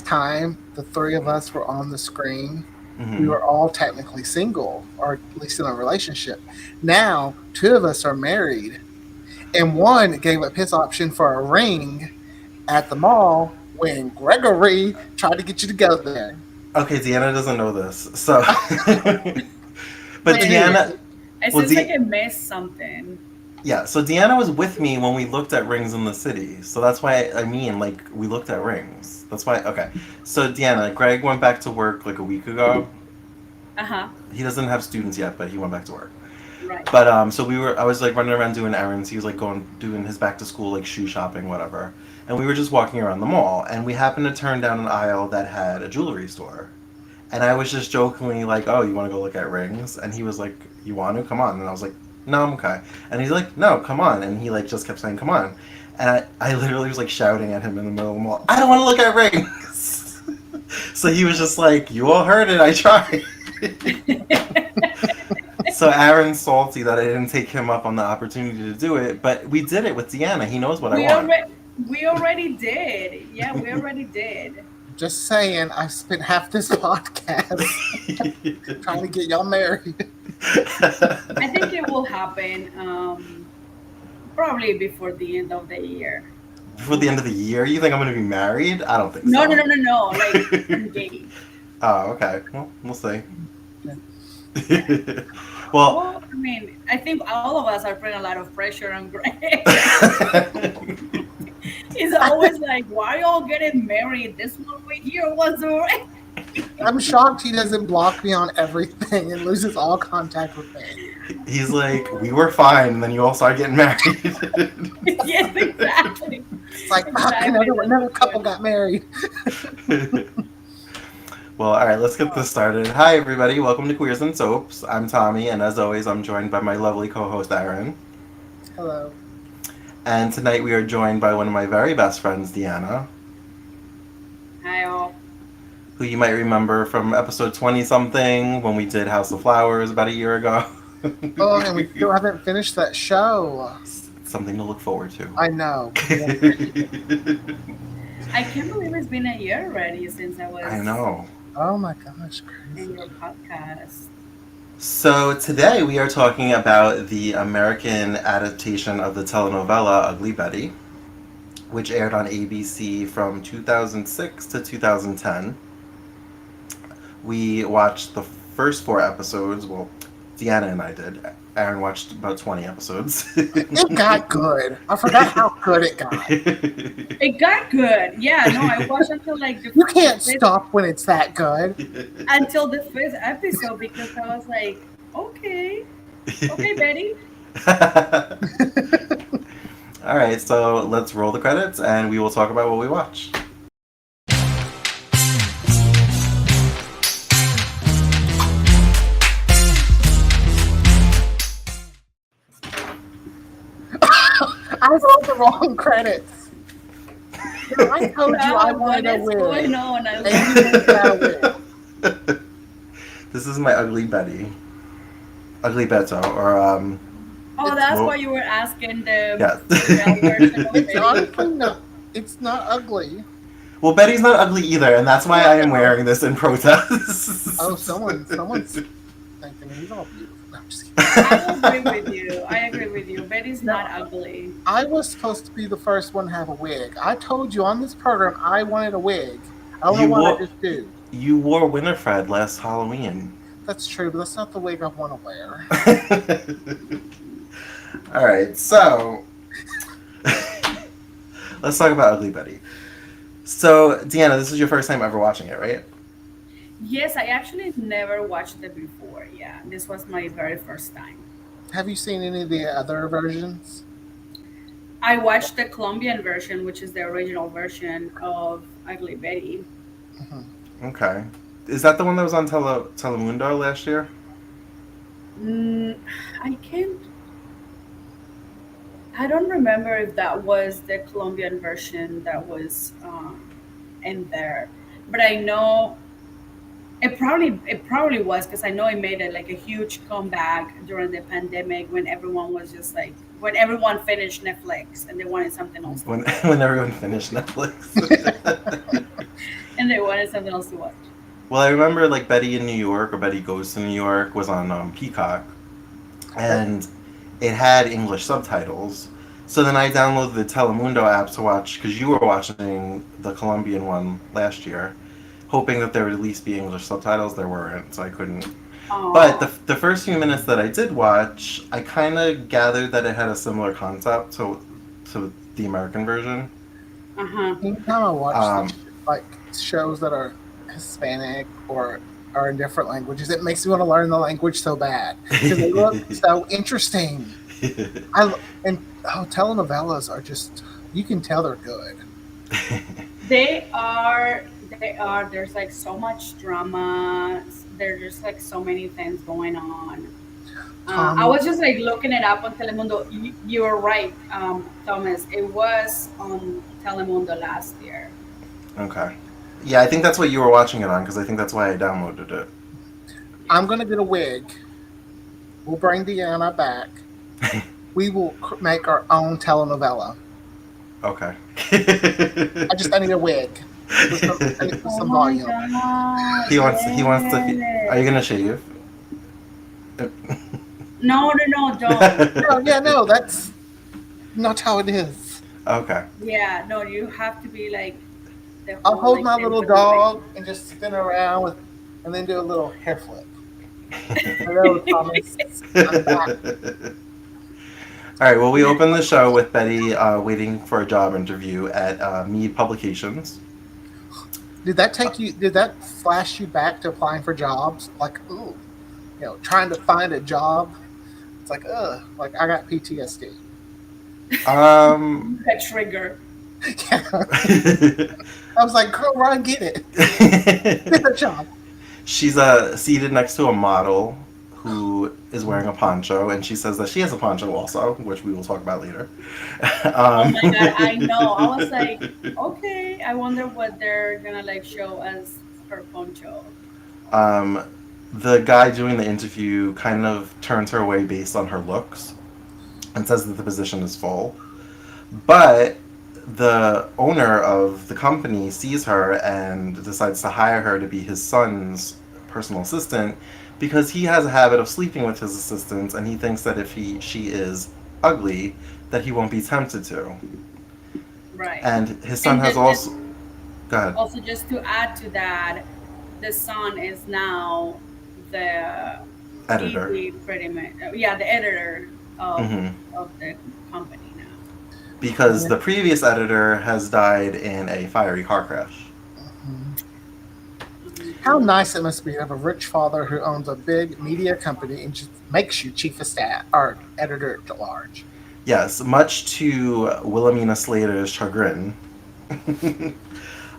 time the three of us were on the screen, we Hmm. were all technically single, or at least in a relationship. Now, two of us are married, and one gave up his option for a ring at the mall when Gregory tried to get you to go there. Okay, Deanna doesn't know this, so. But But Wait, Dean, Deanna, it well, seems like I missed something. yeah. So Deanna was with me when we looked at rings in the city. So that's why I mean, like, we looked at rings. That's why. Okay. So Deanna, Greg went back to work like a week ago. Uh-huh. He doesn't have students yet, but he went back to work. Right. But so I was like running around doing errands. He was like going doing his back to school like shoe shopping, whatever. And we were just walking around the mall, and we happened to turn down an aisle that had a jewelry store. And I was just jokingly like, "Oh, you want to go look at rings?" And he was like, "You want to? Come on." And I was like, "No, I'm okay." And he's like, "No, come on." And he like just kept saying, "Come on." And I literally was like shouting at him in the middle of the mall, "I don't want to look at rings." So he was just like, "You all heard it. I tried." So Aaron's salty that I didn't take him up on the opportunity to do it, but we did it with Deanna. He knows what I we want. already we already did. Yeah, we already did. just saying, I spent half this podcast trying to get y'all married. I think it will happen probably before the end of the year. Before the end of the year, you think I'm going to be married? I don't think No, no, so. no, no, no. Like engaged. Oh, okay. Well, we'll see. Well, Well, I mean, I think all of us are putting a lot of pressure on Greg. He's always like, "Why y'all getting married? This one right here was already." I'm shocked he doesn't block me on everything and loses all contact with me. he's like, we were fine, and then you all started getting married. Yes, exactly. It's like, fuck, Exactly. That's another what's couple going got on. married. Well, all right, let's get this started. Hi, everybody. Welcome to Queers and Soaps. I'm Tommy, and as always, I'm joined by my lovely co-host Aaron. Hello. And tonight we are joined by one of my very best friends, Deanna, Hi all. who you might remember from episode 20 something when we did House of Flowers about a year ago. Oh, and we still haven't finished that show. It's something to look forward to. I know. I can't believe it's been a year already since I I was know. Oh my gosh, in crazy. your podcast. So today we are talking about the American adaptation of the telenovela Ugly Betty, which aired on ABC from 2006 to 2010. We watched the first four episodes. Well, Deanna and I did. Aaron watched about 20 episodes. It got good. I forgot how good it got. It got good. Yeah, no, I watched until like You can't fifth, stop when it's that good. until the fifth episode because I was like, okay, okay, Betty. All right, so let's roll the credits and we will talk about what we watched. I wrote the wrong credits. I told you I What wanted a is going wig. on? I And love you didn't get a wig. This is my Ugly Betty. Ugly Beto, or Oh, that's well, why you were asking the yeah. female version of It's Betty. honestly not. It's not ugly. Well, Betty's not ugly either, and that's why I am wearing this in protest. Oh, someone's thinking he's all beautiful. No, I'm just kidding. I agree with you. I agree with you. Betty's not ugly. I was supposed to be the first one to have a wig. I told you on this program I wanted a wig. I don't know You what I wore just do. you wore Winifred last Halloween. That's true, but that's not the wig I want to wear. All right, so let's talk about Ugly Betty. So, Deanna, this is your first time ever watching it, right? Yes, I actually never watched it before. Yeah, this was my very first time. Have you seen any of the other versions? I watched the Colombian version, which is the original version of Ugly Betty. Mhm. Okay. Is that the one that was on Telemundo last year? Mm, I can't. I don't remember if that was the Colombian version that was in there, but I know it probably was because I know it made it like a huge comeback during the pandemic when everyone was just like when everyone finished Netflix and they wanted something else to When watch. when everyone finished Netflix. And they wanted something else to watch. Well, I remember like Betty in New York or Betty Goes to New York was on Peacock, Okay. and it had English subtitles. So then I downloaded the Telemundo app to watch because you were watching the Colombian one last year, hoping that there would at least be English subtitles. There weren't, so I couldn't. But Oh, the first few minutes that I did watch, I kind of gathered that it had a similar concept to the American version. uh-huh. Anytime I watch Um, these like shows that are Hispanic or are in different languages, it makes me want to learn the language so bad because they look so interesting. And telenovelas are just, you can tell they're good. There's like so much drama. There's just like so many things going on. I Tommy, was just like looking it up on Telemundo. You were right, Thomas. It was on Telemundo last year. Okay. Yeah, I think that's what you were watching it on because I think that's why I downloaded it. I'm gonna get a wig. We'll bring Deanna back. We will make our own telenovela. Okay. I need a wig with Oh some my volume. god! He wants to. Are you Yes. gonna shave? No, no, no, don't. No, yeah, no, that's not how it is. Okay. Yeah, no, you have to be like the I'll whole hold like my thing little for the wedding. dog and just spin around and then do a little hair flip. Hello, Thomas. I'm back. All right. Well, we opened the show with Betty waiting for a job interview at Mead Publications. Did that take you? Did that flash you back to applying for jobs? Like, ooh, trying to find a job. It's like, like I got PTSD. Um. A trigger. Yeah. I was like, girl, run, get it. Get a job. She's seated next to a model who is wearing a poncho, and she says that she has a poncho also, which we will talk about later. Oh um, my god, I know. I was like, okay, I wonder what they're gonna like show as her poncho. um, the guy doing the interview kind of turns her away based on her looks and says that the position is full. But the owner of the company sees her and decides to hire her to be his son's personal assistant because he has a habit of sleeping with his assistants and he thinks that if she is ugly that he won't be tempted to. Right. And his son And has just also go ahead. also just to add to that, the son is now the Editor. ED pretty much. Yeah, the editor of Hmm. of the company now. Because the previous editor has died in a fiery car crash. Mhm. How Mhm. nice it must be to have a rich father who owns a big media company and just makes you chief of staff or editor at large. Yes, much to Wilhelmina Slater's chagrin. And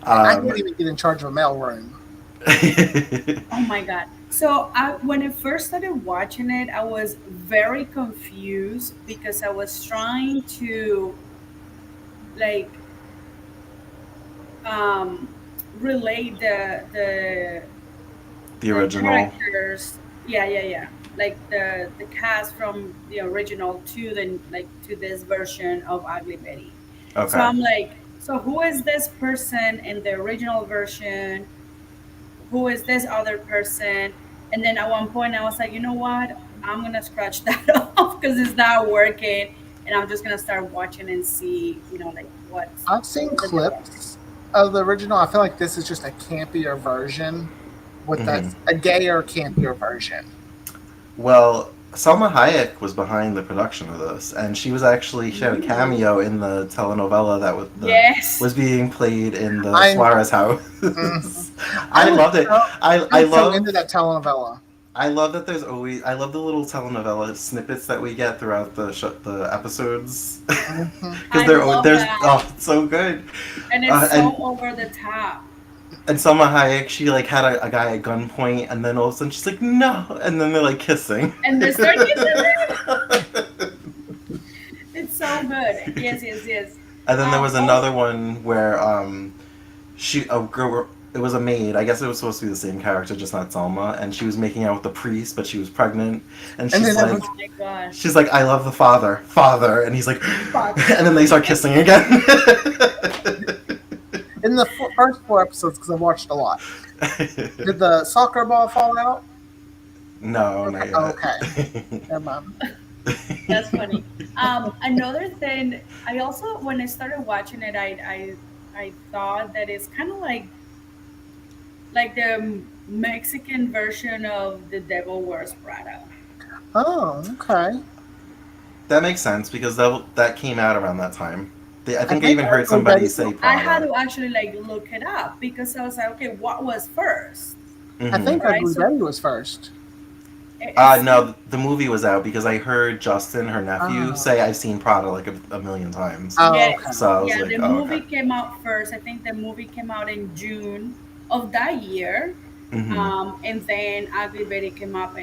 I um, can't even get in charge of a mailroom. Oh my god. So when I first started watching it, I was very confused because I was trying to like um relate the the original. characters. Yeah, yeah, yeah. Like the cast from the original to the like to this version of Ugly Betty. So Okay. I'm like, so who is this person in the original version? Who is this other person? And then at one point I was like, you know what? I'm gonna scratch that off because it's not working, and I'm just gonna start watching and see, like I've seen what's the difference. clips of the original. I feel like this is just a campier version with Hmm. a gayer, campier version. Well, Selma Hayek was behind the production of this, and she had a Ooh. cameo in the telenovela that Yes, was being played in the I Suarez house. mhm. I I was loved it. so I I I was so into love that telenovela. I love that I love the little telenovela snippets that we get throughout the episodes Hmm. because I love there's that, it's so good. and it's Uh, so and over the top. and Selma Hayek, she like had a guy at gunpoint, and then all of a sudden she's like, no, and then they're like kissing. And they start kissing. It's so good. Yes, yes, yes. And then there was Also, another one where she a girl it was a maid. I guess it was supposed to be the same character, just not Selma, and she was making out with the priest, but she was pregnant, and And then that was oh my gosh. she's like, I love the father, and he's like, Fuck. and then they start kissing again. In the first 4 episodes, because I watched a lot, did the soccer ball fall out? No, Okay, not okay, yet. never mind. That's funny. Another thing, I also when I started watching it, I thought that it's kind of like the Mexican version of The Devil Wears Prada. Oh, okay. That makes sense because that came out around that time. I I think I think even heard Ugly somebody Betty. say I had Prada. to actually like look it up because I was like, okay, what was first, I Hmm. think right? Ugly So Betty was first. it's No, the movie was out because I heard Justin, her nephew, Oh, say I've seen Prada like a million times. oh, okay. yes, So I was yeah. The like, oh, okay. movie came out first. I think the movie came out in June of that year, Hmm. and then Ugly Betty came out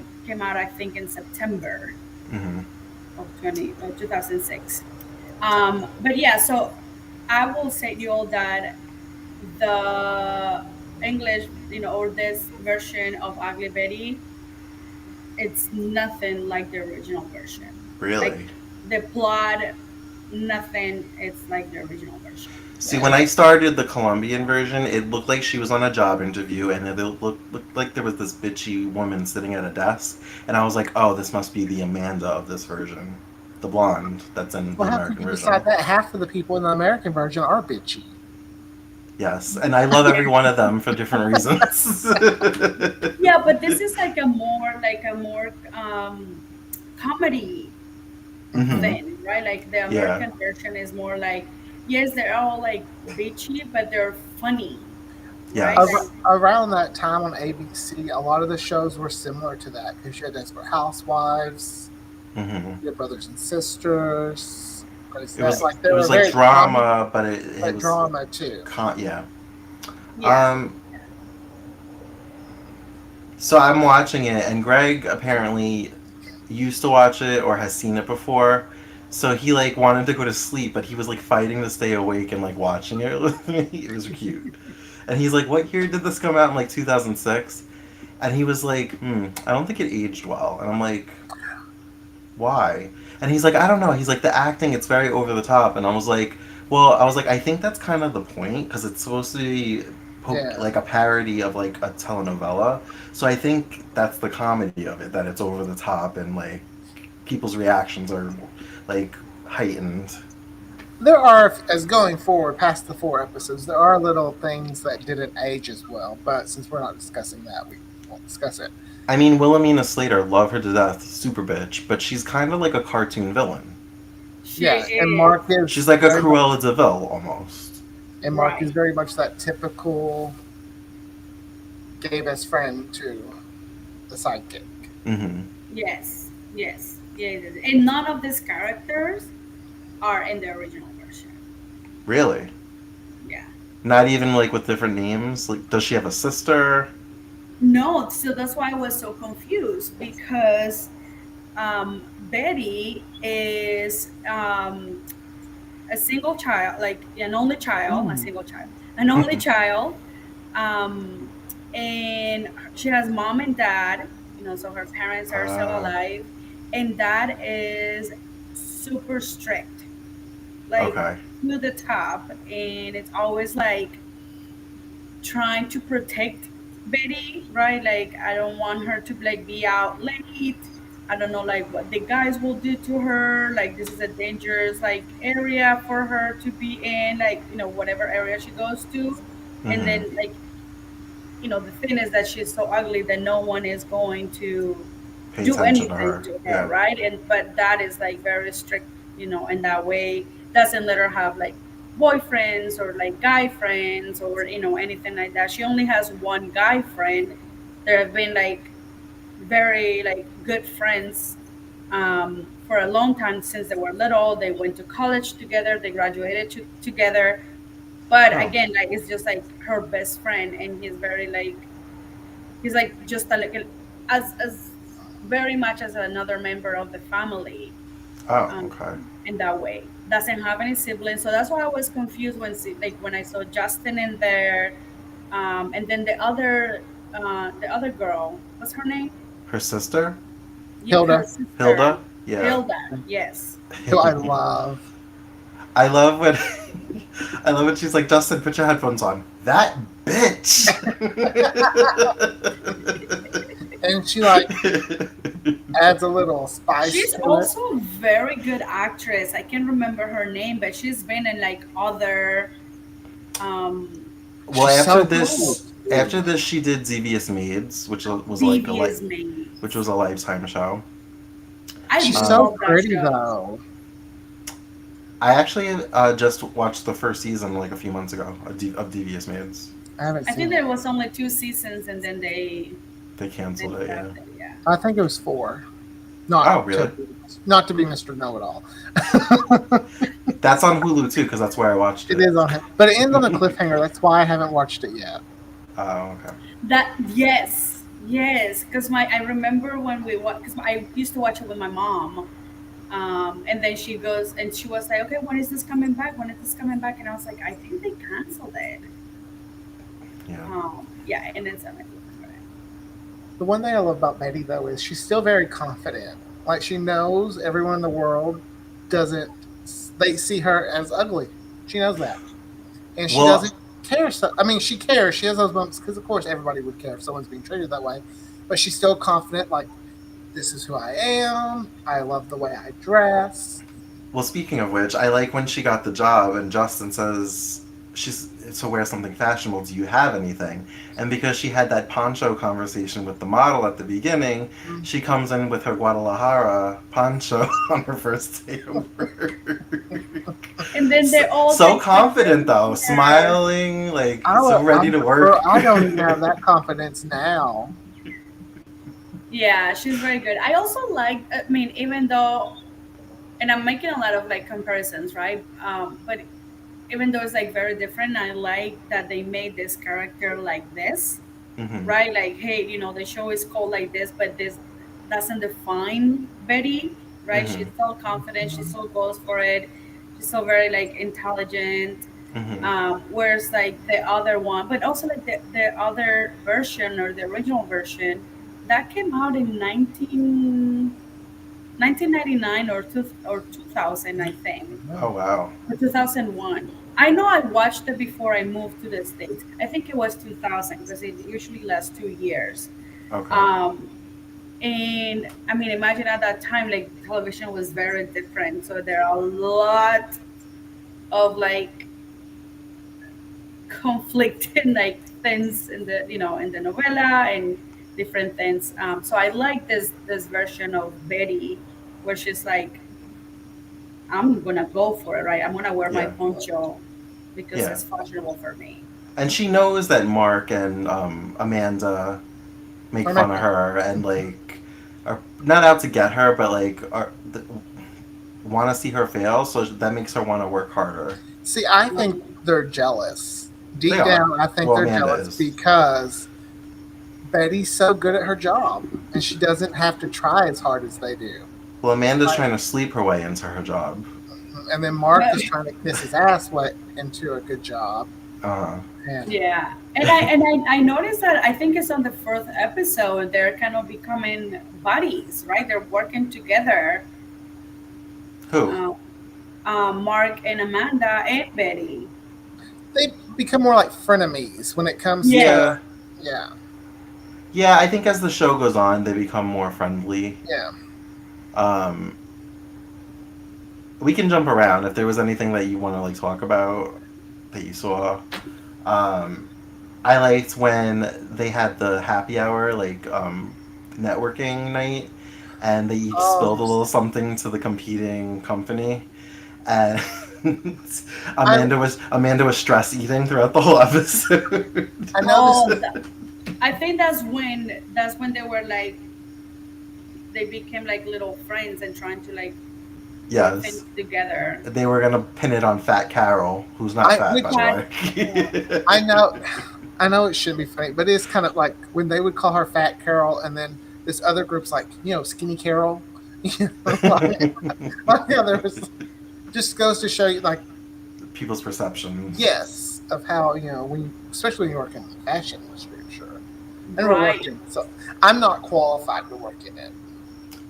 I think in September Hmm. of 2006. But yeah, so I will say to you all that the English, or this version of Ugly Betty, it's nothing like the original version. Like Really? the plot, nothing. It's like the original version. See, when I started the Colombian version, it looked like she was on a job interview, and it looked like there was this bitchy woman sitting at a desk, and I was like, oh, this must be the Amanda of this version, the blonde that's in the Well, how could American you decide version. that? Half of the people in the American version are bitchy. Yes, and I love every one of them for different reasons. Yeah, but this is like a more comedy Hmm. Hmm. thing, right? Like the Yeah. American version is more like, yes, they're all like bitchy, but they're funny, right? Yes. Like Around that time on ABC, a lot of the shows were similar to that because you had Desperate Housewives, Hmm. your brothers and sisters. It That was like they it were was like very comedy drama, but it but was drama too. yeah. yeah, Um, so I'm watching it, and Greg apparently used to watch it or has seen it before. So he like wanted to go to sleep, but he was like fighting to stay awake and like watching it with me. It was cute. And he's like, "What year did this come out?" In like 2006. And he was like, I don't think it aged well." And I'm like, "Why?" And he's like, "I don't know." He's like, "The acting, it's very over the top." And I was like, "Well, I was like, I think that's kind of the point because it's supposed to be Yeah. like a parody of like a telenovela. So I think that's the comedy of it, that it's over the top and like people's reactions are like heightened." There are, as going forward past the 4 episodes, there are little things that didn't age as well. But since we're not discussing that, we won't discuss it. I mean, Wilhelmina Slater, love her to death, super bitch, but she's kind of like a cartoon villain. she Yeah, and Mark is She's is like a very much, Cruella de Vil almost. right. that typical gay best friend to the sidekick. Mm-hmm. Yes, yes, yes, and none of these characters are in the original version. Really? Yeah. Not even like with different names. Like, does she have a sister? No, so that's why I was so confused because Betty is a single child, like an only child, a Mm. single child, an only child, um, and she has mom and dad. So her parents are still uh, alive, and dad is super strict, like okay. to the top, and it's always like trying to protect Betty, right? Like I don't want her to like be out late. I don't know like what the guys will do to her. Like this is a dangerous like area for her to be in, like, whatever area she goes to. And Mm-hmm. then like, the thing is that she's so ugly that no one is going to Pay do attention to anything her. to her, Yeah. right? And but that is like very strict, in that way, doesn't let her have like boyfriends or like guy friends or anything like that. She only has one guy friend. There have been like very like good friends for a long time since they were little. They went to college together. They graduated together. But Oh. again, like it's just like her best friend, and he's like just a, like as very much as another member of the family, Oh. um, Okay. in that way. Doesn't have any siblings, so that's why I was confused when I saw Justin in there, and then the other girl, what's her name? Her sister, Her Hilda, sister, Hilda. Yeah. Hilda. Yes. who I love. I love when I love it. She's like, Justin, put your headphones on. That bitch. And she like adds a little spice She's to it. also a very good actress. I can't remember her name, but she's been in like other um Well, She's so roles. after pretty. this, she did Devious Maids, which was like Devious which Maids. was a Lifetime show. I She's so love Um, that pretty show. though. I actually just watched the first season like a few months ago of Devious Maids. I haven't I think seen there it. was only 2 seasons and then They they canceled it, yeah. left it. Yeah. I think it was 4. Oh, Not really? to not to be Mr. Know It All. That's on Hulu too, because that's where I watched It it. is on him, but it ends on a cliffhanger. That's why I haven't watched it yet. Oh, okay. That yes, yes. Because my I remember when we watched. Because I used to watch it with my mom. And then she goes and she was like, "Okay, when is this coming back? When is this coming back?" And I was like, "I think they canceled it." Yeah. Yeah, and it's on it. The one thing I love about Betty though is she's still very confident. Like she knows everyone in the world doesn't. They see her as ugly. She knows that, and she Well, doesn't care. So I mean, she cares. She has those moments because, of course, everybody would care if someone's being treated that way. But she's still confident. Like this is who I am. I love the way I dress. speaking of which, I like when she got the job and Justin says she's to wear something fashionable. Do you have anything? And because she had that poncho conversation with the model at the beginning, Mm. she comes in with her Guadalajara poncho on her first day of work. And then they all So take confident pictures though, with her. smiling, like I, so ready to girl, work. I don't even have that confidence now. Yeah, she's very good. I also like. I mean, even though, and I'm making a lot of like comparisons, right? But even though it's like very different, I like that they made this character like this, Hmm. right? Like, hey, the show is called like this, but this doesn't define Betty, right? Hmm. She's so confident, she so goes for it, she's so very like intelligent. Hmm. Whereas like the other one, but also like the other version or the original version that came out in 1999 or 2000, I think, Oh wow. or 2001. I know I watched it before I moved to the States. I think it was 2000 because it usually lasts 2 years. Okay. Um, and I mean, imagine at that time, like television was very different. So there are a lot of like conflicting like things in the novella and different things. So I like this version of Betty where she's like, I'm gonna go for it, right? I'm gonna wear my Yeah. poncho because Yeah. it's fashionable for me. And she knows that Mark and Amanda make Or fun of make- her and like are not out to get her, but like want to see her fail. So that makes her want to work harder. See, I think they're jealous. They Deep are. down, I think Well, they're Amanda jealous is. because Betty's so good at her job and she doesn't have to try as hard as they do. Well, Amanda's Like, trying to sleep her way into her job. and then Mark But is trying to kiss his ass wet into a good job. Uh, And yeah, and I noticed that I think it's on the fourth episode they're kind of becoming buddies, right? They're working together. who? Uh, Mark and Amanda and Betty. they become more like frenemies when it comes Yeah. to, Yeah. yeah, Yeah, I think as the show goes on, they become more friendly. yeah. Um, we can jump around if there was anything that you want to like talk about that you saw. Um, I liked when they had the happy hour, like networking night, and they each spilled a Oh, little something to the competing company, and I, Amanda was stress eating throughout the whole episode. I know this. Oh, I think that's when they were like they became like little friends and trying to like do things Yes, together. they were gonna pin it on Fat Carol, who's not fat Which by Fat, the way. I know, I know it should be funny, but it's kind of like when they would call her Fat Carol, and then this other group's like, Skinny Carol. Yeah, there was just goes to show you, like, People's perceptions. yes, of how especially when you work in the fashion industry, I'm sure, and we're right. working. So I'm not qualified to work in it.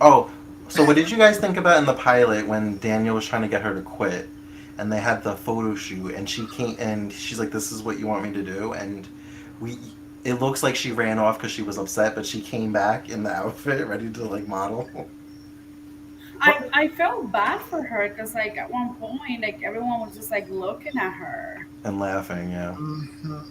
Oh, so what did you guys think about in the pilot when Daniel was trying to get her to quit? and they had the photo shoot, and she came and she's like, "This is what you want me to do," and we. It looks like she ran off because she was upset, but she came back in the outfit ready to like model I felt bad for her because like at one point like everyone was just like looking at her. and laughing. Yeah. Mhm.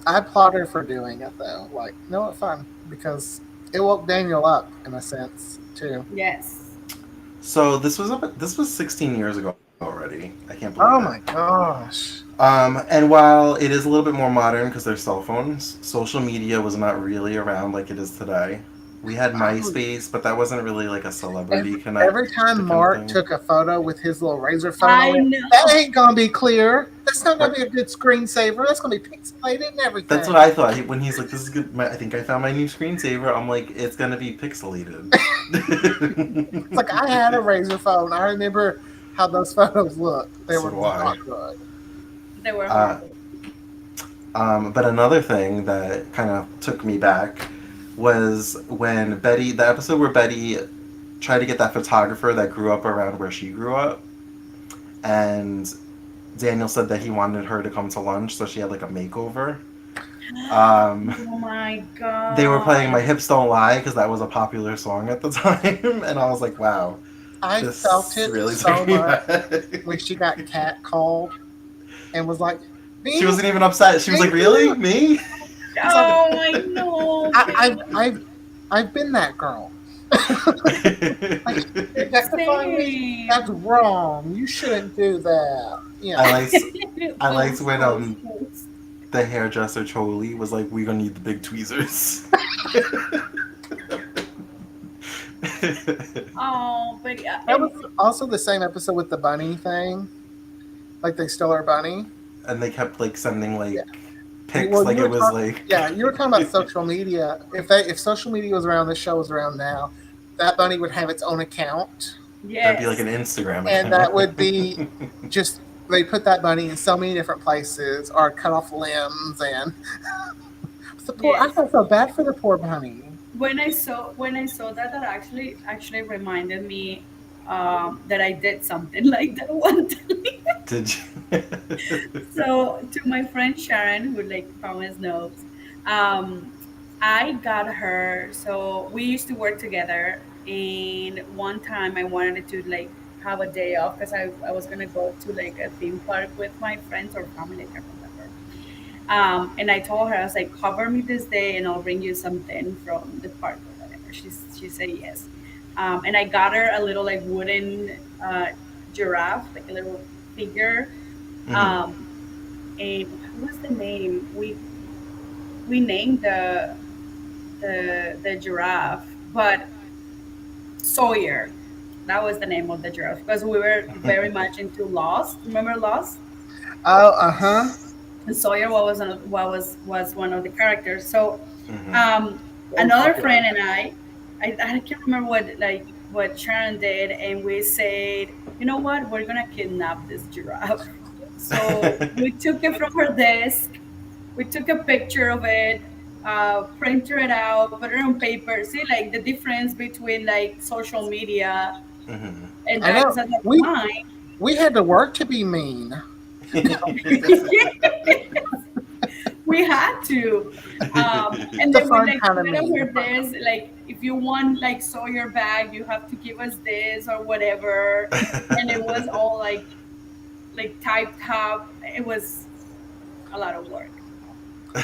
I applaud her for doing it though. Like, you know what, fun because it woke Daniel up in a sense too. Yes. So this was 16 years ago already. I can't believe it. Oh my gosh. And while it is a little bit more modern because they're cell phones, social media was not really around like it is today. We had Oh, MySpace, but that wasn't really like a celebrity every time the kind of Mark thing. took a photo with his little razor phone, I I went, "That know. ain't gonna be clear. That's not gonna Right. be a good screensaver. That's gonna be pixelated and That's everything." what I thought when he's like, "This is good." I think I found my new screensaver. I'm like, "It's gonna be pixelated." It's like I had a razor phone. I remember how those photos looked. They So were do I. not good. They were Uh, horrible. but another thing that kind of took me back was when the episode where Betty tried to get that photographer that grew up around where she grew up, and Daniel said that he wanted her to come to lunch, so she had like a makeover. Um, Oh my they were playing god. "My Hips Don't Lie" because that was a popular song at the time, and I was like, "Wow, I felt this it really so took me much back." when she got catcalled and was like, She "Me, wasn't even upset. She was me like, "Really, too." me?" It's like Oh my no, I, I've baby. I've I've been that girl. Like objectifying me, that's Same. wrong. You shouldn't do that. You I know. liked I liked False, when false, false. the hairdresser Choli was like, "We're gonna need the big tweezers." Oh, but yeah, That was also the same episode with the bunny thing. Like they stole our bunny. And they kept like sending Yeah. like pics, Well, like you it were was talking. like Yeah, you were talking about social media. If social media was around, this show was around now. That bunny would have its own account, there'd be like yes, an Instagram and that account. would be just they put that bunny in so many different places, or cut off limbs, and the poor. I yes. felt so bad for the poor bunny. When I saw that, that actually reminded me that I did something like that one time. Did you? So to my friend Sharon, who like promise knows, um, I got her. So we used to work together, and one time I wanted to like have a day off because I was gonna go to like a theme park with my friends or family. I can't remember. And I told her I was like, cover me this day, and I'll bring you something from the park or whatever. She said yes. And I got her a little like wooden giraffe, like a little figure. Mhm. Um, and what was the name? We named the giraffe, but Sawyer. That was the name of the giraffe because we were very much into Lost. Remember Lost? Oh, uh-huh. And Sawyer was one of the characters. So Mhm. um, Very another popular. friend and I can't remember what Sharon did, and we said, you know what, we're gonna kidnap this giraffe. So we took it from her desk. We took a picture of it, printed it out, put it on paper. See, like the difference between like social media Mhm. and I that, know. because at that We time, we had to work to be mean. we had to. And The then we fun like kind of put on mean. her this, like if you want like Sawyer bag, you have to give us this or whatever. And it was all like typed up. It was a lot of work.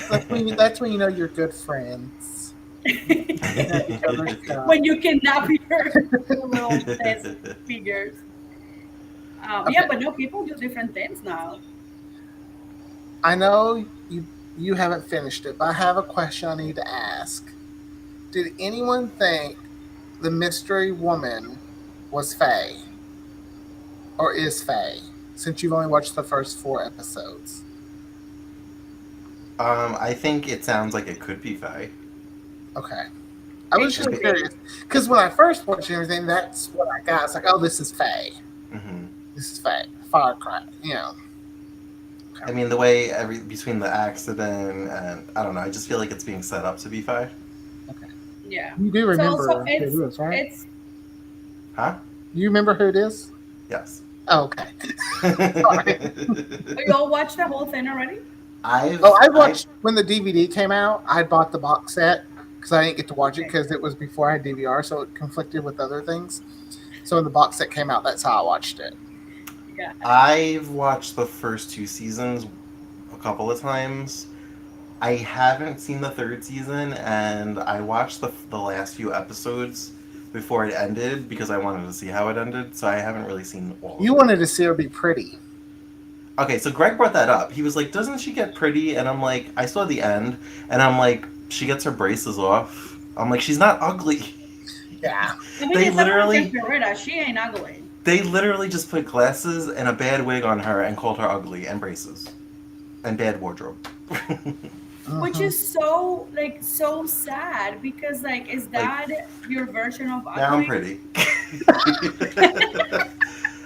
That's when you know you're good friends. Looking at each other's stuff. When you kidnap your little test figures. Yeah, Okay. but no, people do different things now. I know you haven't finished it, but I have a question I need to ask. Did anyone think the mystery woman was Faye or is Faye? Since you've only watched the first 4 episodes. I think it sounds like it could be Faye. Okay. I It was It just could be, curious be. because when I first watched everything, that's what I got. It's like, oh, this is Faye. mhm. This is Faye. Firecracker. I Okay. mean, the way every between the accident and I don't know, I just feel like it's being set up to be Faye. Okay. Yeah. You do So remember who it is, right? it's Huh? You remember who it is? Yes. Oh, okay. Sorry. Oh, you all watched the whole thing already? Oh, I I watched when the DVD came out. I bought the box set because I didn't get to watch it Okay. because it was before I had DVR, so it conflicted with other things. So when the box set came out, that's how I watched it. Got it. I've watched the first two seasons a couple of times. I haven't seen the third season, and I watched the last few episodes before it ended because I wanted to see how it ended. So I haven't really seen all of You it. wanted to see her be pretty. Okay, so Greg brought that up. He was like, "Doesn't she get pretty?" And I'm like, "I saw the end, and I'm like, she gets her braces off. I'm like, she's not ugly. Yeah. I mean, they it's not literally, Florida. She ain't ugly. they literally just put glasses and a bad wig on her and called her ugly and braces and bad wardrobe. Which Hmm. is so like so sad because like is like that your version of now I'm ugly? pretty. I had to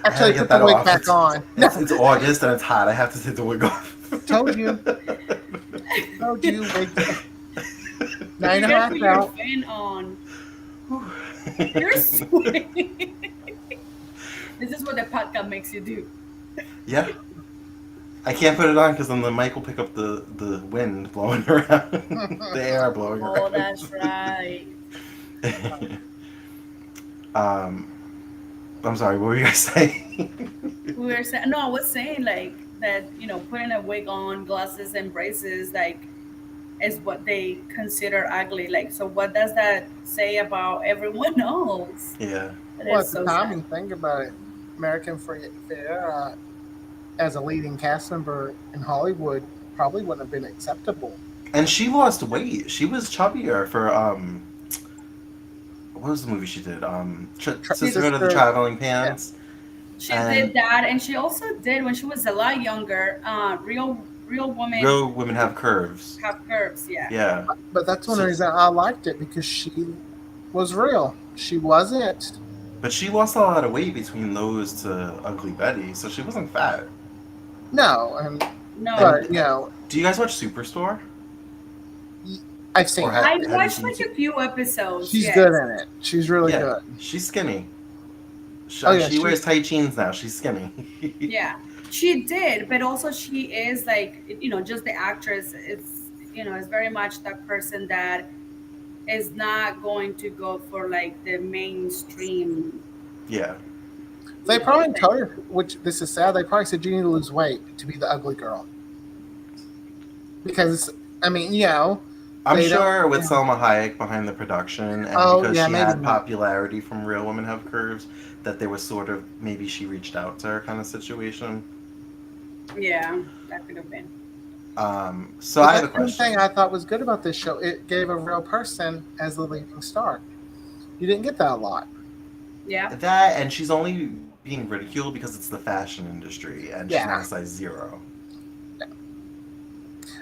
Actually, get put the that wig off. back on. No, It's August and it's hot. I have to take the wig off. told you. Told you. Wig. Now you You know gotta how I put your felt. fan on. You're sweet. This is what the podcast makes you do. Yeah, I can't put it on because then the mic will pick up the wind blowing around, the air blowing Oh, around. that's right. um, I'm sorry. What were you guys saying? We were saying no, I was saying like that, putting a wig on, glasses and braces, like is what they consider ugly. Like, so what does that say about everyone else? Yeah. That Well, is at the so time, sad. you think about it, American Fair, as a leading cast member in Hollywood, probably wouldn't have been acceptable. And she lost weight. She was chubbier for what was the movie she did? Sisterhood of the Sister, Traveling yeah. Pants. She did And that, and she also did when she was a lot younger. Real women Real Women Have Curves. have curves. Yeah, Yeah. But that's one So, reason I liked it because she was real. She wasn't. but she lost a lot of weight between those to Ugly Betty, so she wasn't fat. No, and no. but And do you guys watch Superstore? y- I've Or seen it. I have you watched seen? like a few episodes. She's good Yes. in it. She's really Yeah, good. she's skinny. Oh yeah, She wears she's tight jeans now. She's skinny. Yeah, she did, but also she is like just the actress. Is very much that person that is not going to go for like the mainstream, Yeah. they probably thing. told her, which this is sad. They probably said you need to lose weight to be the ugly girl because I mean, I'm they don't. sure with Yeah. Selma Hayek behind the production, and Oh because yeah, she maybe had not. popularity from Real Women Have Curves, that there was sort of maybe she reached out to her kind of situation. Yeah, that could have been. So But I have a that's one thing question. I thought was good about this show. It gave a real person as the leading star. You didn't get that a lot. Yeah. That, and she's only being ridiculed because it's the fashion industry, and she's not Yeah, a size zero.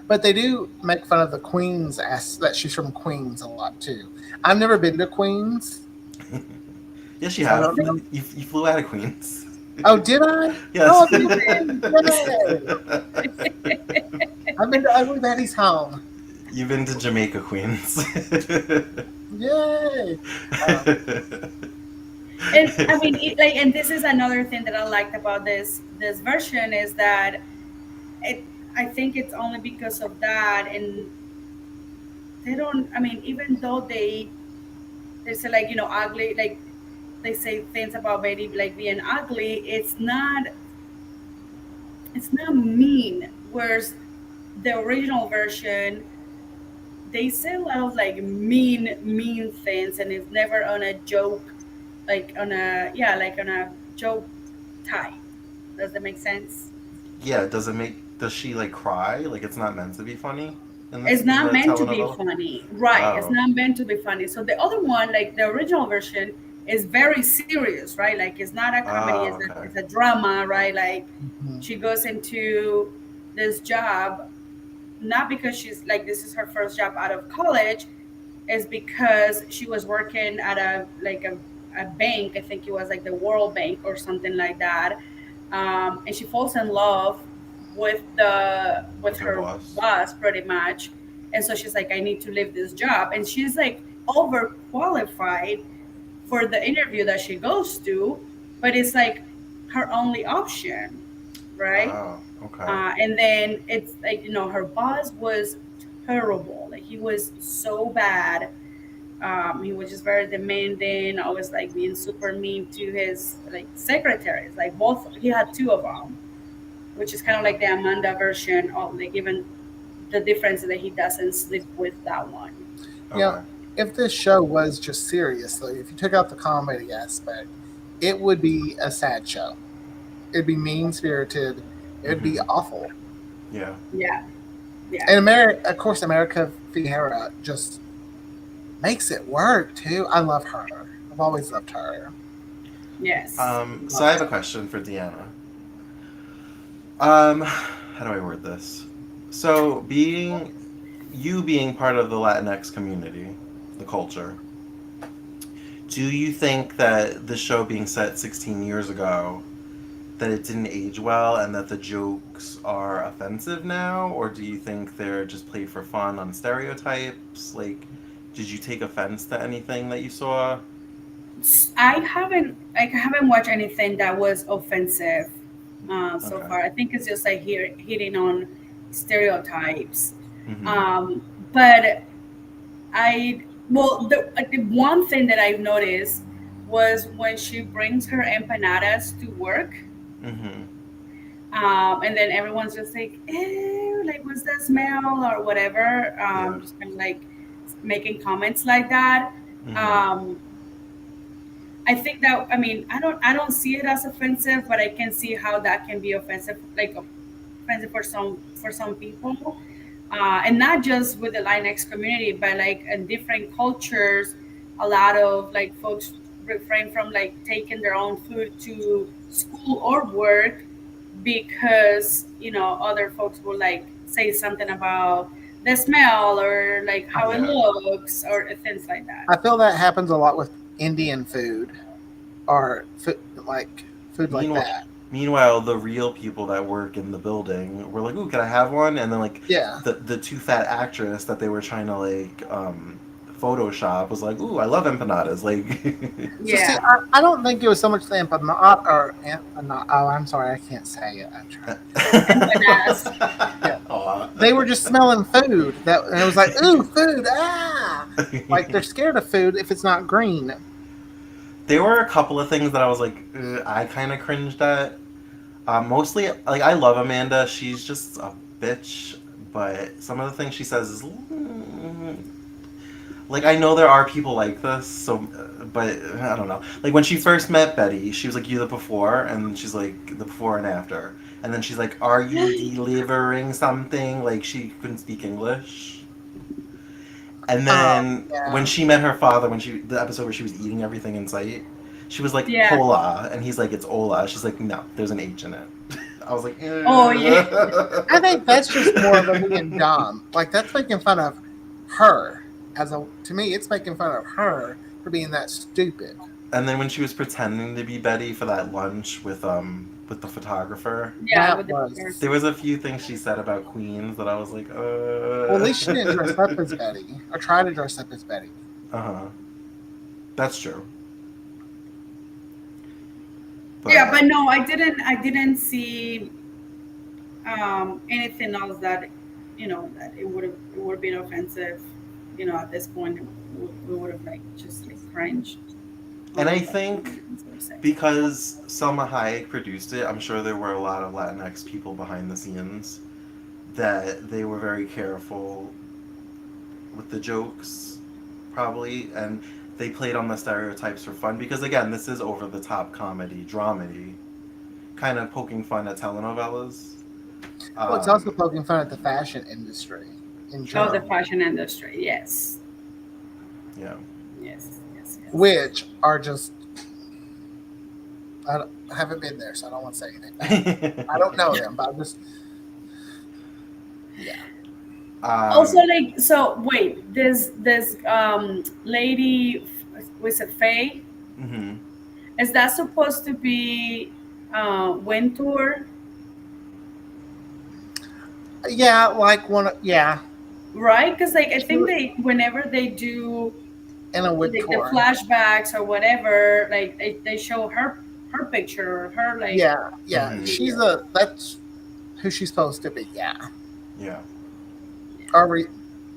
but they do make fun of the Queens as that she's from Queens a lot too. I've never been to Queens, Yes, you so I have. don't know. You flew out of Queens. Oh, did I? Yes. Oh, I've been. Yay! I've been to Ugly Betty's home. You've been to Jamaica, Queens. Yay! And I mean, and this is another thing that I liked about this version is that it. I think it's only because of that, and they don't. I mean, even though they say like ugly, like they say things about Betty like being ugly, it's not mean. Whereas the original version, they say a lot of like mean things, and it's never on a joke, like on a yeah, like on a joke type. Does that make sense? Yeah, does she like cry? Like it's not meant to be funny It's in not the meant to be telenovela? funny, right? It's Oh. not meant to be funny. So the other one, like the original version, is very serious, right? Like it's not a comedy; Oh, it's a okay. it's a drama, right? Like Mhm. she goes into this job not because she's like this is her first job out of college, is because she was working at a bank. I think it was like the World Bank or something like that, and she falls in love with With her her boss. boss pretty much, and so she's like, I need to leave this job, and she's like overqualified for the interview that she goes to, but it's like her only option, right? Oh, okay. And then it's like, her boss was terrible. Like, he was so bad. He was just very demanding, always like being super mean to his like secretaries. Like, both, he had two of them, which is kind of like the Amanda version of, like, even the difference that he doesn't sleep with that one. You know, Okay. if this show was just serious, though, if you took out the comedy aspect, it would be a sad show. It'd be mean spirited. It'd be Mhm. awful. Yeah. Yeah, yeah, And America, of course, America Fiera just makes it work too. I love her. I've always loved her. yes. So I have a question for Deanna. How do I word this? So, being part of the Latinx community, the culture, do you think that the show being set 16 years ago, that it didn't age well and that the jokes are offensive now, or do you think they're just played for fun on stereotypes? Like, did you take offense to anything that you saw? I haven't watched anything that was offensive so Okay. far. I think it's just like here hitting on stereotypes. Mm-hmm. But the one thing that I've noticed was when she brings her empanadas to work, Mm-hmm. and then everyone's just like, "Ew, like, what's that smell?" or whatever. Yeah. Just kind of like making comments like that. Mm-hmm. Um, I think that, I mean, I don't see it as offensive, but I can see how that can be offensive, like offensive for some people, and not just with the Latinx community, but like in different cultures, a lot of like folks refrain from like taking their own food to school or work because other folks will like say something about the smell or like how it Yeah. looks or things like that. I feel that happens a lot with Indian food or food like Meanwhile, that. meanwhile, the real people that work in the building were like, "Ooh, can I have one?" And then like Yeah. the too fat actress that they were trying to like Photoshop was like, "Ooh, I love empanadas." Like, So see, Yeah. I don't think it was so much the empanada or empanada. Oh, I'm sorry, I can't say it. I'm trying. Empanadas. Yeah, Aw. they were just smelling food. That and it was like, ooh, food, ah! Like they're scared of food if it's not green. There were a couple of things that I was like, "Ugh," I kind of cringed at. Mostly, like I love Amanda. She's just a bitch, but some of the things she says is like I know there are people like this, so but I don't know. Like when she first met Betty, she was like, "You the before," and she's like, "The before and after," and then she's like, "Are you delivering something?" Like she couldn't speak English. And Oh, then when yeah. she met her father, when she the episode where she was eating everything in sight, she was like Yeah. "Hola," and he's like, "It's Ola." She's like, "No, there's an H in it." I was like, Oh yeah. I think that's just more of them being dumb. Like that's making fun of her as a. To me, it's making fun of her for being that stupid. And then when she was pretending to be Betty for that lunch with the photographer, Yeah, That with the was there was a few things she said about Queens that I was like, well. At least she didn't dress up as Betty or try to dress up as Betty. uh huh. That's true. yeah, But but no, I didn't see anything else that that it would have been offensive. At this point, we would have like just like cringed and I on what think things were saying. because Selma Hayek produced it, I'm sure there were a lot of Latinx people behind the scenes that they were very careful with the jokes, probably, and they played on the stereotypes for fun because again, this is over the top comedy, dramedy, kind of poking fun at telenovelas. Well, it's also Um, poking fun at the fashion industry in Oh, the general, fashion industry. Yes, yeah. yes, yes, yes. which are just. I haven't been there, so I don't want to say anything bad. I don't know them, but I'm just yeah. Also, um, like, so wait, this lady, was it Faye? mhm. Is that supposed to be Wintour? Yeah, like one. Yeah, Right? Because like I she think was they whenever they do in a wood like the tour. flashbacks or whatever, like they show her picture, her like Yeah, yeah. Hmm. She's video. a that's who she's supposed to be. Yeah, Yeah. or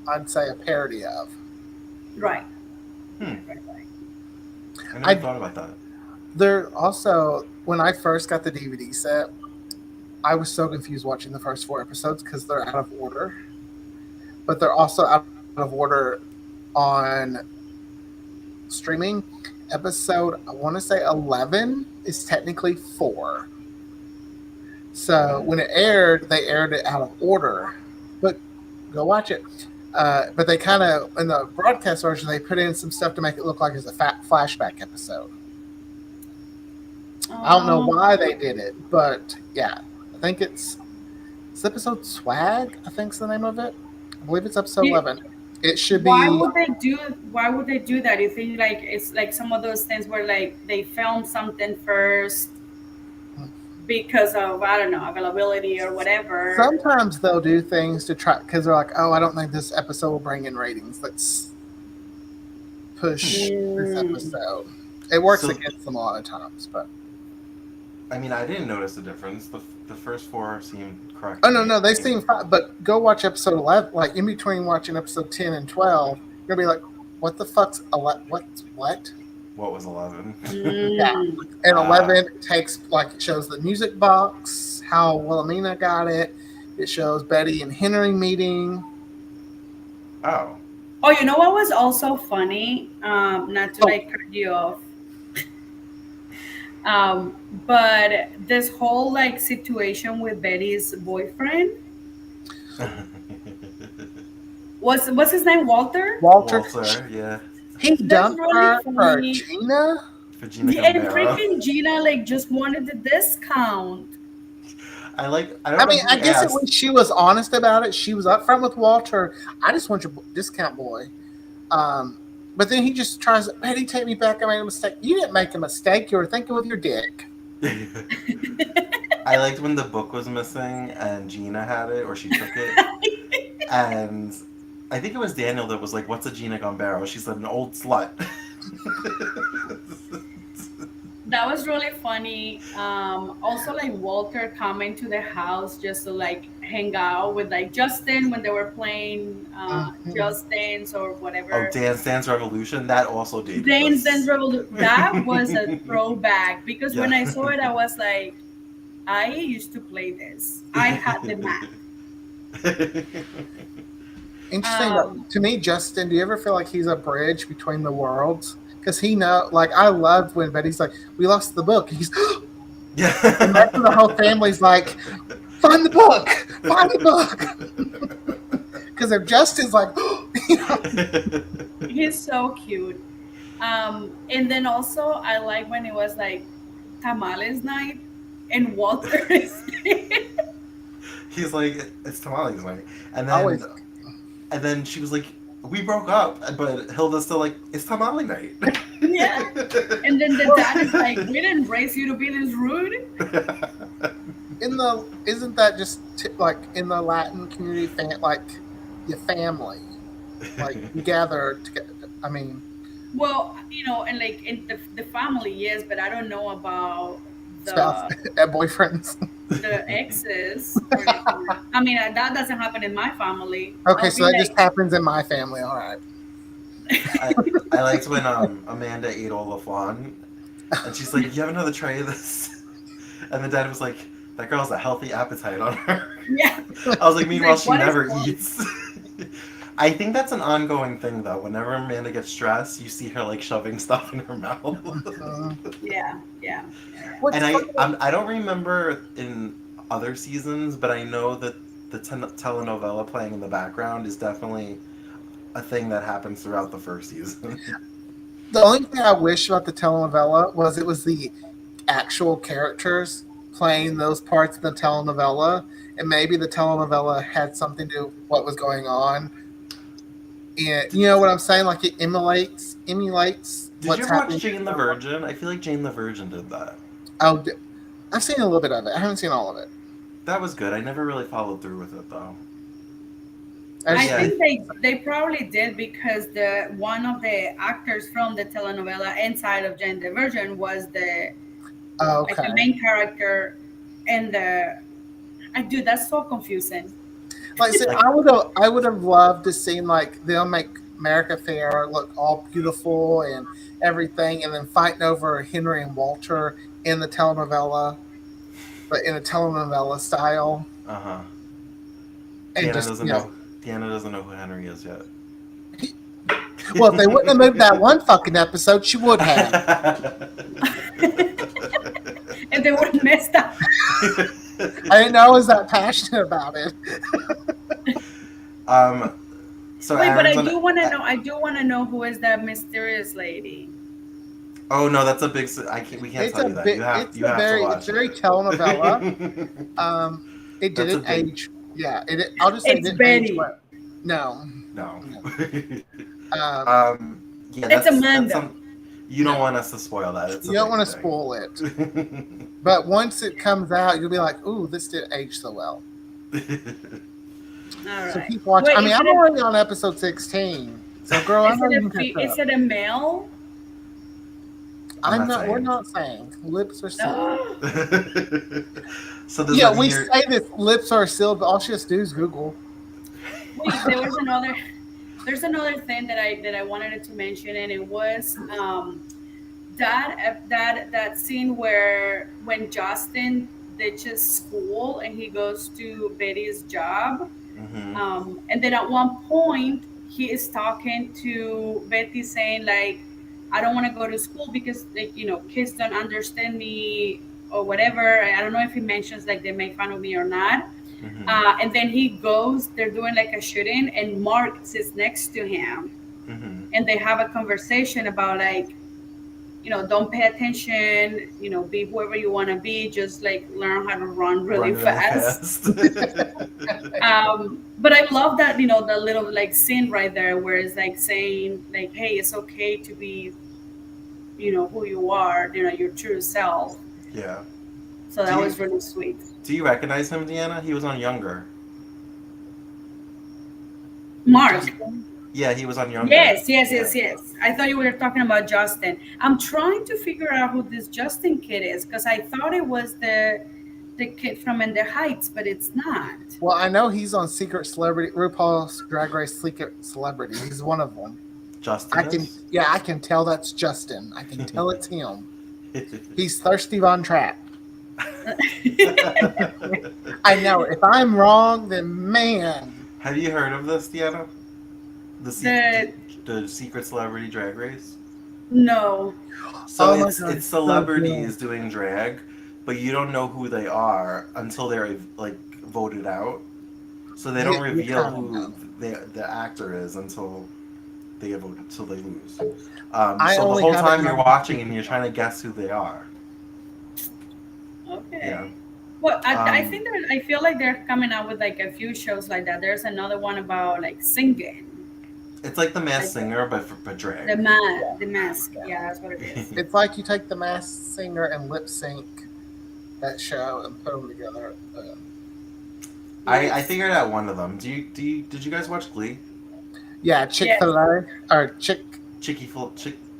I'd say a parody of. Right, Hmm. right. I never I thought about that. there also when I first got the DVD set, I was so confused watching the first four episodes because they're out of order, but they're also out of order on streaming. Episode I want to say 11 is technically 4. So Okay. when it aired, they aired it out of order. But go watch it. But they kind of in the broadcast version they put in some stuff to make it look like it's a flashback episode. I don't know Um, why they did it, but yeah, I think it's episode Swag. I think's the name of it. I believe it's episode do, 11. It should why be would they do? Why would they do that? You think like it's like some of those things where like they film something first because of I don't know availability or whatever. sometimes they'll do things to try because they're like, oh, I don't think this episode will bring in ratings. Let's Hmm. push this Mm. episode. It works So, against them a lot of times, but I mean, I didn't notice the difference. The first four seemed correct oh to no, me. no, they seem fine. But go watch episode 11. Like in between watching episode 10 and 12, you're gonna be like, what the fuck's what? What was 11? Yeah, Mm. and Ah. 11 takes like it shows the music box, how Wilhelmina got it. It shows Betty and Henry meeting. Oh. Oh, you know what was also funny? Not to Oh, like cut you off, but this whole like situation with Betty's boyfriend what's his name? Walter. Walter, Walter, yeah. he That's dumped really her for funny. Gina. Virginia And Gambaro. freaking Gina like just wanted the discount. I don't I know mean, I who guess at asked. least she was honest about it. She was upfront with Walter. I just want your discount, boy. Um, but then he just tries, Betty, take me back. I made a mistake. You didn't make a mistake. You were thinking with your dick. I liked when the book was missing and Gina had it, or she took it. And I think it was Daniel that was like, "What's a Gina Gambaro?" She said, "An old slut." That was really funny. Also, like Walter coming to the house just to like hang out with like Justin when they were playing Mhm. Justin's or Oh, whatever. Dance Dance Revolution. That also dated Dance Dance us. Revolution. That was a throwback because Yeah. when I saw it, I was like, I used to play this. I had the Mac. Interesting. Um, To me, Justin, do you ever feel like he's a bridge between the worlds? Because he know, like, I loved when Betty's like, we lost the book. And he's, and that's when the whole family's like, find the book, find the book. Because if Justin's like, you know, he's so cute. And then also I like when it was like tamales night and Walter is He's like, "It's tamales night," and then always, and then she was like, "We broke up," but Hilda's still like, "It's tamale night." yeah. And then the dad is like, we didn't raise you to be this rude. isn't that just like in the Latin community, like your family, like you gather together. I mean, Well, and like in the family, yes, but I don't know about spouse, the boyfriends. the exes or anything. I mean, that doesn't happen in my family. Okay, I'll so be that just like, happens in my family. All right. I I liked when Amanda ate all the flan, and she's like, "You have another tray of this?" And the dad was like, "That girl has a healthy appetite on her." yeah. I was like, He's "Meanwhile, like, she what is never wrong? eats." I think that's an ongoing thing, though. Whenever Amanda gets stressed, you see her like shoving stuff in her mouth. Yeah, yeah. What's And funny? I don't remember in other seasons, but I know that the telenovela playing in the background is definitely a thing that happens throughout the first season. The only thing I wish about the telenovela was it was the actual characters playing those parts of the telenovela, and maybe the telenovela had something to do with what was going on. And you know what I'm saying? Like it emulates Did you what's ever watch happening. Jane the Virgin? I feel like Jane the Virgin did that. Oh, I've seen a little bit of it. I haven't seen all of it. That was good. I never really followed through with it though. I But I just yeah, think they probably did because the one of the actors from the telenovela inside of Jane the Virgin was like the Okay. main character, and the I do that's so confusing. Like, see, Like, I would have loved to see like them make America Fair look all beautiful and everything, and then fighting over Henry and Walter in the telenovela, but in a telenovela style, uh huh. and Deanna just doesn't know. Deanna doesn't know who Henry is yet. well, if they wouldn't have moved that one fucking episode, she would have. And they would messed up. I didn't know I was that passionate about it. um. So Wait, but Aaron's I on. do want to know. I do want to know who is that mysterious lady. Oh no, that's a big. I can't. We can't It's tell a you that. bit. It's You a have to very. It's watch very it. telenovela. It That's a didn't big. age. Yeah, I'll just say it It's didn't age Betty. well. No, No. no. Um, Yeah, It's that's Amanda. some. You don't no. want us to spoil that. It's You a don't big want to spoil it. But once it comes out, you'll be like, "Ooh, this didn't age so well." thing. All So right. keep watching. Wait, I mean, I'm already on episode 16. So, girl, I know you can catch is up. it a male? I'm I'm not not. We're saying. not saying lips are sealed. Oh, So does Yeah, that mean we you're? say this lips are sealed, but all she has to do is Google. wait, there was another. There's another thing that I wanted to mention, and it was that scene where when Justin ditches school and he goes to Betty's job. Hmm. And then at one point, he is talking to Betty, saying like, "I don't want to go to school because like kids don't understand me or whatever." I don't know if he mentions like they make fun of me or not. Hmm. And then he goes. They're doing like a shooting, and Mark sits next to him, Hmm. and they have a conversation about like don't pay attention, be whoever you want to be, just like learn how to run really Run really fast. fast. But I love that the little like scene right there where it's like saying like, hey, it's okay to be who you are, your true self. Yeah. So Do that you was really sweet. do you recognize him, Deanna? He was on Younger. Mark. Yeah, he was on Younger. Yes, yes, Yeah. yes, yes. I thought you were talking about Justin. I'm trying to figure out who this Justin kid is because I thought it was the kid from In the Heights, but it's not. Well, I know he's on Secret Celebrity, RuPaul's Drag Race Secret Celebrity. He's one of them. Justin I can, is. yeah, I can tell that's Justin. I can tell it's him. He's thirsty Von Trapp. I know. If I'm wrong, then man. Have you heard of this, Deanna? The The the Secret Celebrity Drag Race. No. So Oh my it's God, it's so celebrities good. doing drag, but you don't know who they are until they're like voted out. So they don't You reveal kind of who know. the actor is until they get voted, until they lose. I So the only whole have it time you're known. watching and you're trying to guess who they are. Yeah. Okay. Well, I Um, think I feel like they're coming out with like a few shows like that. There's another one about like singing, it's like the Masked like Singer, but for the drag. man, the mask. Yeah. Yeah, that's what it is. It's like you take the Masked Singer and lip sync that show and put them together. I Nice. figured out one of them. Did you guys watch Glee? Yeah, Chick Yes. Fil A or Chicky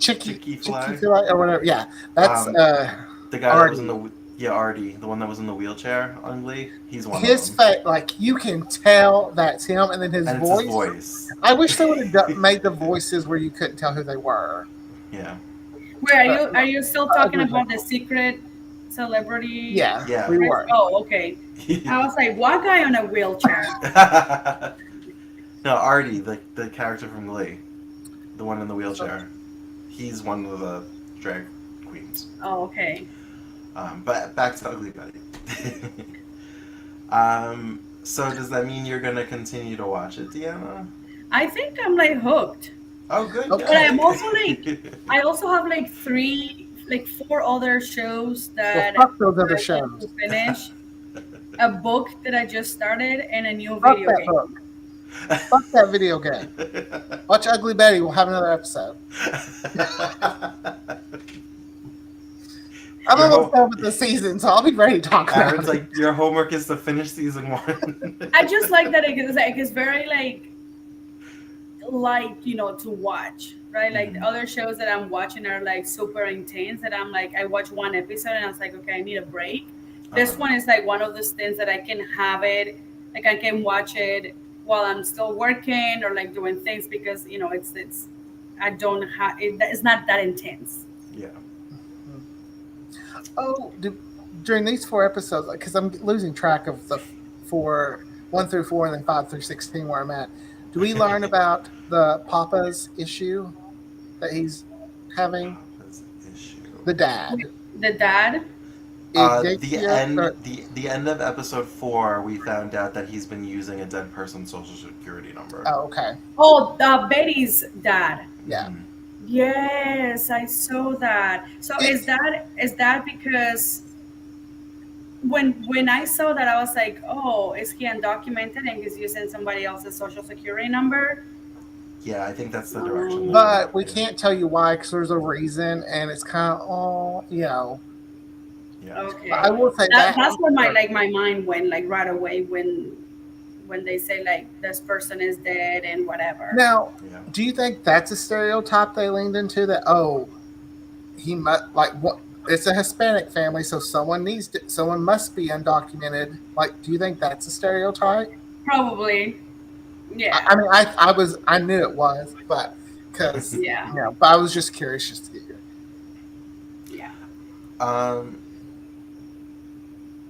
Chicky Fly. Fil A or whatever. Yeah, that's Um, the guy that was in Artie. the Artie, the one that was in the wheelchair on Glee. He's one of His them, face, like you can tell that's him, and then his and it's his voice. voice. I wish they would have made the voices where you couldn't tell who they were. Yeah, Where But are you still I talking agree with about the that. secret celebrity? Yeah, yeah. we were. Oh, okay. I was like, what guy on a wheelchair? No, Artie, the character from Glee, the one in the wheelchair. He's one of the drag queens. Oh, okay. But back to Ugly Betty. So does that mean you're gonna continue to watch it, Deanna? I think I'm like hooked. Oh, good. Okay. But I'm also like, I also have like four other shows Well, that fuck those other I shows. want to finish. A book that I just started and a new Fuck video that game. book. Fuck that video game. Watch Ugly Betty. We'll have another episode. I'm Your almost whole- done with the season, so I'll be ready to talk about Aaron's it. like, your homework is to finish season 1. I just like that it's very like, to watch, right? Like the Mhm. other shows that I'm watching are like super intense, that I'm like, I watch one episode and I was like, okay, I need a break. This Uh-huh. one is like one of those things that I can have it, like I can watch it while I'm still working or like doing things, because it's I don't have it's not that intense. Yeah. Oh, during these four episodes, because I'm losing track of the four, 1 through 4, and then 5 through 16 where I'm at. Do we learn about the Papa's issue that he's having? Papa's issue. The dad, The dad. The Ignatius, end or the end of episode 4, we found out that he's been using a dead person's social security number. oh, okay, Oh, Betty's dad. yeah. Hmm. Yes, I saw that. So It, is that because when I saw that, I was like, oh, is he undocumented and he's using somebody else's social security number? Yeah, I think that's the direction that Um, they're but we headed. can't tell you why because there's a reason, and it's kind of Yeah. But I okay, will say that's where my that. like my mind went like right away when they say like this person is dead and whatever. Now, Yeah. do you think that's a stereotype they leaned into? That he must like what? It's a Hispanic family, so someone must be undocumented. Like, do you think that's a stereotype? Probably, I, yeah, I mean, I knew it was, but because yeah, but I was just curious just to get your yeah. Um.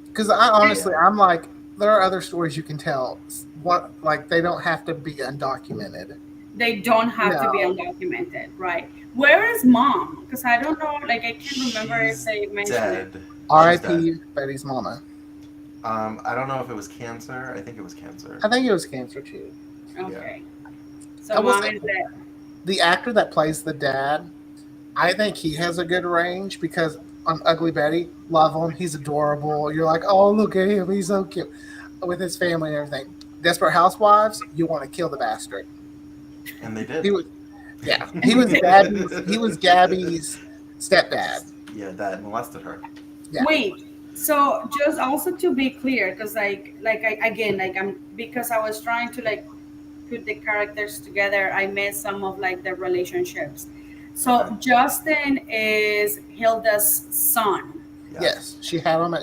because I honestly Yeah. I'm like there are other stories you can tell. What like they don't have to be undocumented. They don't have to be No, undocumented, right? Where is mom? Because I don't know, like I can't remember if She's they mentioned it. dead. She's dead. R.I.P. Betty's mama. I don't know if it was cancer. I think it was cancer. I think it was cancer too. Yeah. Okay, I so will mom say is dead. the actor that plays the dad, I think he has a good range because on Ugly Betty, love him. He's adorable. You're like, oh, look at him. He's so cute with his family and everything. Desperate Housewives, you want to kill the bastard. And they did. He was, yeah, he was Gabby's stepdad. Yeah, that molested her. Yeah, Wait, so just also to be clear, because again, like I'm because I was trying to like put the characters together, I missed some of like the relationships. Okay. So Justin is Hilda's son. Yes. yes, she had him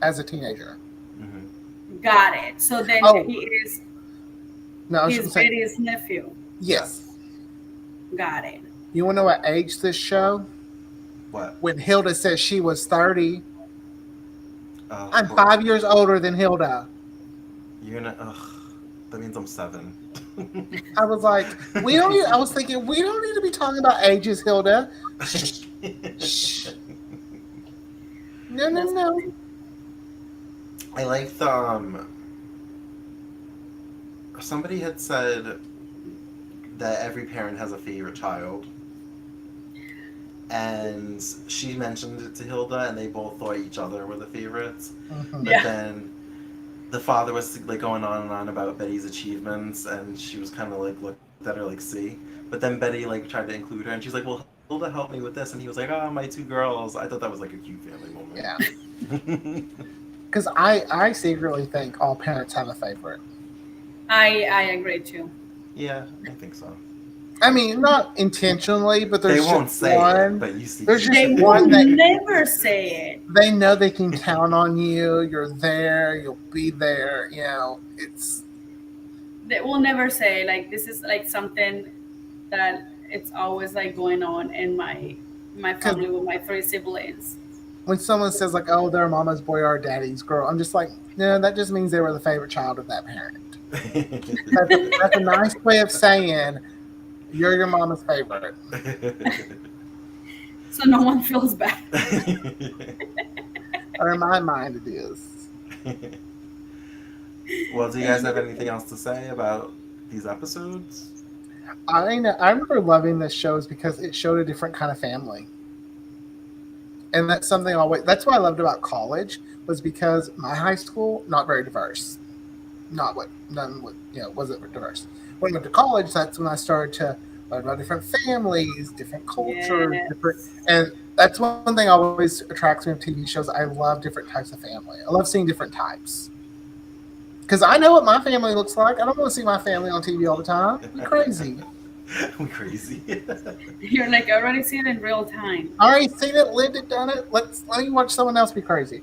as a teenager. Hmm. Got it. So then Oh he is no, I was his going to say Betty's nephew. yes. Yes. Got it. You want to know what age this show? What? When Hilda says she was 30, I'm Poor- 5 years older than Hilda. You're gonna. Ugh. That means I'm 7. I was like, I was thinking, we don't need to be talking about ages, Hilda. Shh. No, no, That's no. I liked somebody had said that every parent has a favorite child, and she mentioned it to Hilda, and they both thought each other were the favorites. Mhm. But yeah. then the father was like going on and on about Betty's achievements, and she was kind of like looked at her like, see. But then Betty like tried to include her, and she's like, well, Hilda helped me with this, and he was like, oh, my 2 girls. I thought that was like a cute family Yeah. moment. Because I secretly think all parents have a favorite. I agree too. Yeah, I think so. I mean, not intentionally, but They there's won't just say one. it, but you see. There's just They will one that never say it. they know they can count on you. You're there. You'll be there. It's They will never say like this is like something that it's always like going on in my because family with my 3 siblings. when someone says like, "Oh, they're mama's boy or daddy's girl," I'm just like, no, that just means they were the favorite child of that parent. That's a nice way of saying you're your mama's favorite. So no one feels bad. Or in my mind, it is. Well, do you guys have anything else to say about these episodes? I know. I remember loving this shows because it showed a different kind of family, and that's something always. That's what I loved about college was because my high school not very diverse. Not what none would wasn't diverse. When I went to college, that's when I started to learn about different families, different cultures, different, Yes. and that's one thing always attracts me to TV shows. I love different types of family. I love seeing different types because I know what my family looks like. I don't want to see my family on TV all the time. It'd be crazy. I'm crazy. You're like, I already see it in real time. I already seen it, lived it, done it. Let me watch someone else be crazy.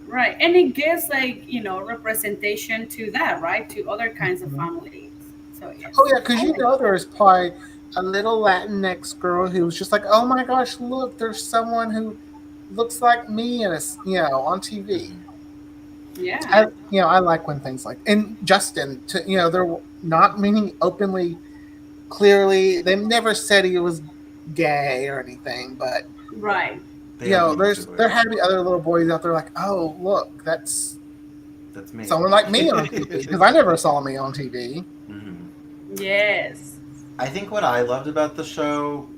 Right. And it gives like, representation to that, right? To other kinds of Mhm. families. So yes. Oh yeah, I because you like know there's probably a little Latinx girl who was just like, oh my gosh, look, there's someone who looks like me and it's on TV. Mhm. yeah. I like when things like and Justin to they're not meaning openly clearly they never said he was gay or anything, but Right. They alluded to there it. had to be other little boys out there like, oh look, that's That's me. someone like me on TV because I never saw me on TV. Hmm. Yes. I think what I loved about the show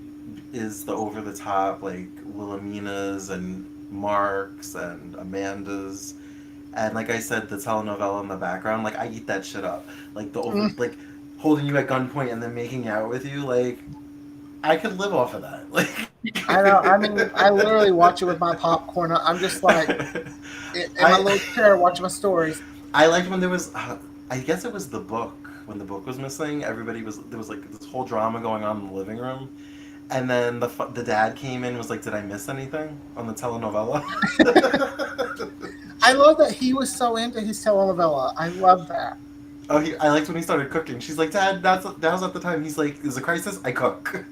is the over the top, like Wilhelmina's and Mark's and Amanda's. And like I said, the telenovela in the background, like I eat that shit up. Like the over, Mm, like holding you at gunpoint and then making out with you. Like I could live off of that. Like I know. I mean, I literally watch it with my popcorn. I'm just like in my I little chair watching my stories. I liked when there was. I guess it was the book when the book was missing. Everybody was there was like this whole drama going on in the living room, and then the dad came in and was like, "Did I miss anything on the telenovela?" I love that he was so into his telenovela. I love that. Oh, I liked when he started cooking. She's like, "Dad, that was at the time." He's like, "There's a crisis. I cook."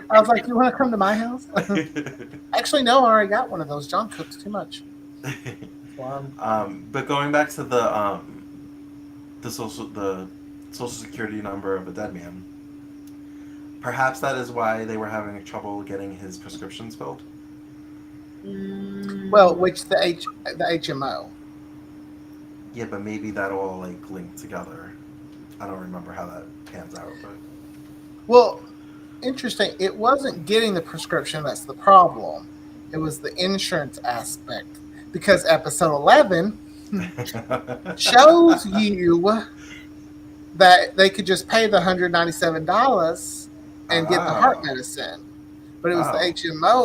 I was like, "You want to come to my house?" Actually, no. I already got one of those. John cooks too much. So, But going back to the social security number of a dead man, perhaps that is why they were having trouble getting his prescriptions filled. well, Mm, which the HMO. Yeah, but maybe that all like linked together. I don't remember how that pans out, but Well, interesting. It wasn't getting the prescription that's the problem. It was the insurance aspect because episode 11 shows you that they could just pay the $197 and get the heart oh, medicine. But it was the oh,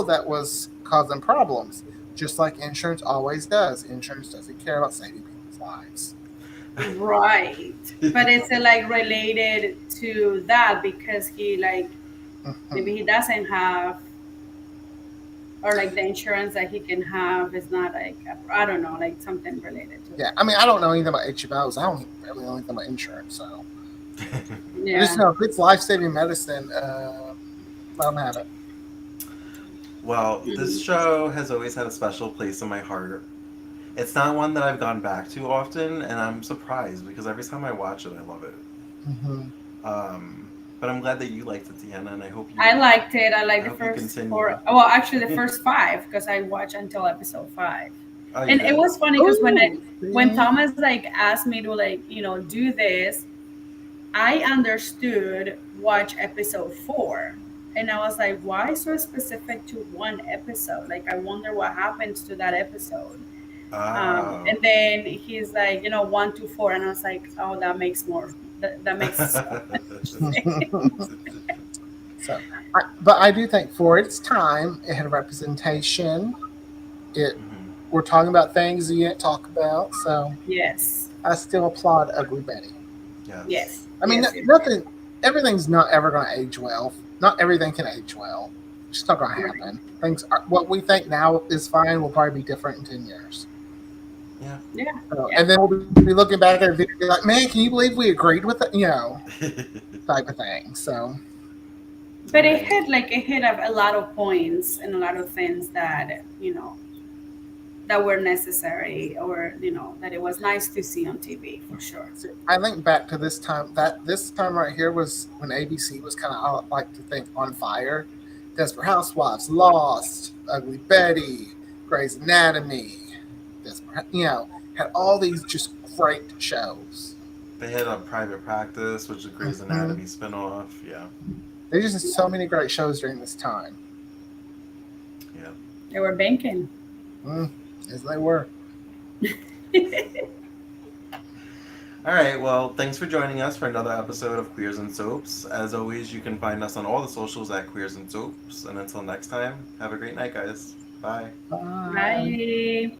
HMO that was causing problems, just like insurance always does. Insurance doesn't care about saving people's lives. right. But it's like related to that because he like maybe Mhm. he doesn't have or like the insurance that he can have is not like I don't know, like something related to Yeah, it. I mean, I don't know anything about HMOs. I don't really know anything about insurance, so I just Yeah. know if it's life saving medicine, let them have it. well, this Mhm. show has always had a special place in my heart. It's not one that I've gone back to often, and I'm surprised because every time I watch it, I love it. Hmm. But I'm glad that you liked it, Deanna, and I liked it. I I liked the hope you first continue. four. Well, actually, the first five because I watched until episode five, Oh, you and it did? was funny because Oh, when see? Thomas like asked me to like do this, I understood watch episode four, and I was like, why so specific to one episode? Like, I wonder what happens to that episode. Oh. And then he's like, 1 to 4, and I was like, oh, that makes more. That makes so much sense. So, but I do think for its time, it had representation. It Mhm. We're talking about things you didn't talk about, so Yes, I still applaud Ugly Betty. Yes. yes, I mean, yes. It, nothing, everything's not ever going to age well. Not everything can age well. It's just not going to right. happen. What we think now is fine will probably be different in 10 years. Yeah. Yeah, So, yeah. and then we'll be looking back at a video and be like, man, can you believe we agreed with it? Type of thing. So, But All it right. hit it hit a lot of points and a lot of things that that were necessary or that it was nice to see on TV for sure. see, I think back to this time. This time right here was when ABC was kind of, I like to think, on fire. Desperate Housewives, Lost, Ugly Betty, Grey's Anatomy. Desperate, had all these just great shows. They had a private practice, which is a Grey's Hmm. Anatomy spinoff. Yeah. They just had so many great shows during this time. Yeah. They were banking. Mm, as they were. All right. Well, thanks for joining us for another episode of Queers and Soaps. As always, you can find us on all the socials at Queers and Soaps. And until next time, have a great night, guys. Bye. Bye. Bye.